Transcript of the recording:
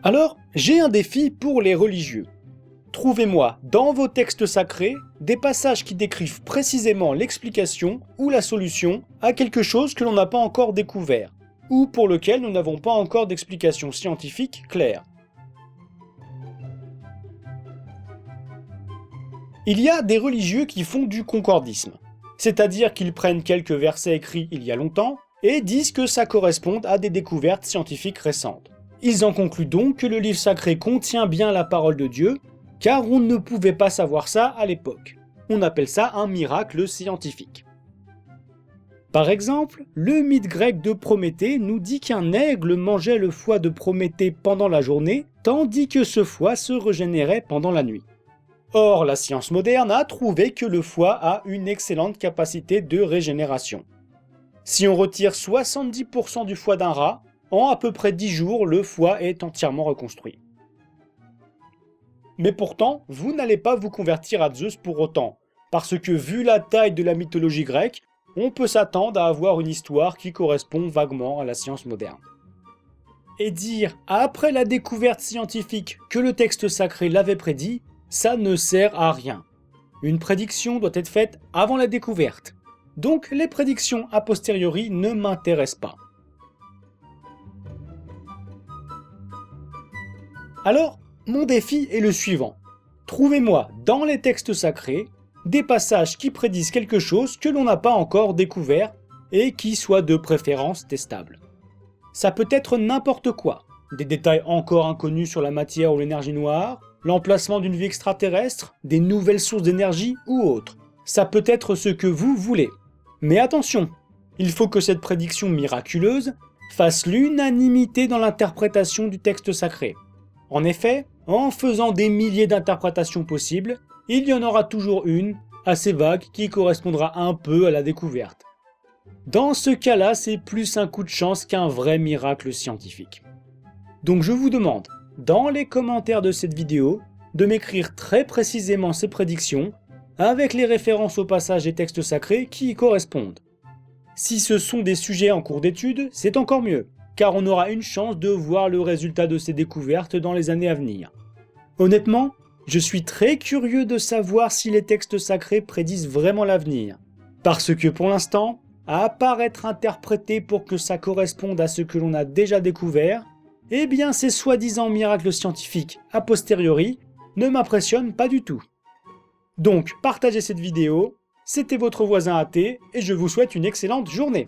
Alors, j'ai un défi pour les religieux. Trouvez-moi dans vos textes sacrés des passages qui décrivent précisément l'explication ou la solution à quelque chose que l'on n'a pas encore découvert, ou pour lequel nous n'avons pas encore d'explication scientifique claire. Il y a des religieux qui font du concordisme, c'est-à-dire qu'ils prennent quelques versets écrits il y a longtemps et disent que ça correspond à des découvertes scientifiques récentes. Ils en concluent donc que le livre sacré contient bien la parole de Dieu, car on ne pouvait pas savoir ça à l'époque. On appelle ça un miracle scientifique. Par exemple, le mythe grec de Prométhée nous dit qu'un aigle mangeait le foie de Prométhée pendant la journée, tandis que ce foie se régénérait pendant la nuit. Or, la science moderne a trouvé que le foie a une excellente capacité de régénération. Si on retire 70% du foie d'un rat, en à peu près 10 jours, le foie est entièrement reconstruit. Mais pourtant, vous n'allez pas vous convertir à Zeus pour autant, parce que vu la taille de la mythologie grecque, on peut s'attendre à avoir une histoire qui correspond vaguement à la science moderne. Et dire, après la découverte scientifique, que le texte sacré l'avait prédit, ça ne sert à rien. Une prédiction doit être faite avant la découverte. Donc les prédictions a posteriori ne m'intéressent pas. Alors, mon défi est le suivant. Trouvez-moi dans les textes sacrés des passages qui prédisent quelque chose que l'on n'a pas encore découvert et qui soit de préférence testable. Ça peut être n'importe quoi, des détails encore inconnus sur la matière ou l'énergie noire, l'emplacement d'une vie extraterrestre, des nouvelles sources d'énergie ou autre. Ça peut être ce que vous voulez. Mais attention, il faut que cette prédiction miraculeuse fasse l'unanimité dans l'interprétation du texte sacré. En effet, en faisant des milliers d'interprétations possibles, il y en aura toujours une, assez vague, qui correspondra un peu à la découverte. Dans ce cas-là, c'est plus un coup de chance qu'un vrai miracle scientifique. Donc je vous demande, dans les commentaires de cette vidéo, de m'écrire très précisément ces prédictions, avec les références aux passages des textes sacrés qui y correspondent. Si ce sont des sujets en cours d'étude, c'est encore mieux, car on aura une chance de voir le résultat de ces découvertes dans les années à venir. Honnêtement, je suis très curieux de savoir si les textes sacrés prédisent vraiment l'avenir, parce que pour l'instant, à part être interprétés pour que ça corresponde à ce que l'on a déjà découvert, eh bien ces soi-disant miracles scientifiques a posteriori ne m'impressionnent pas du tout. Donc partagez cette vidéo, c'était votre voisin athée et je vous souhaite une excellente journée.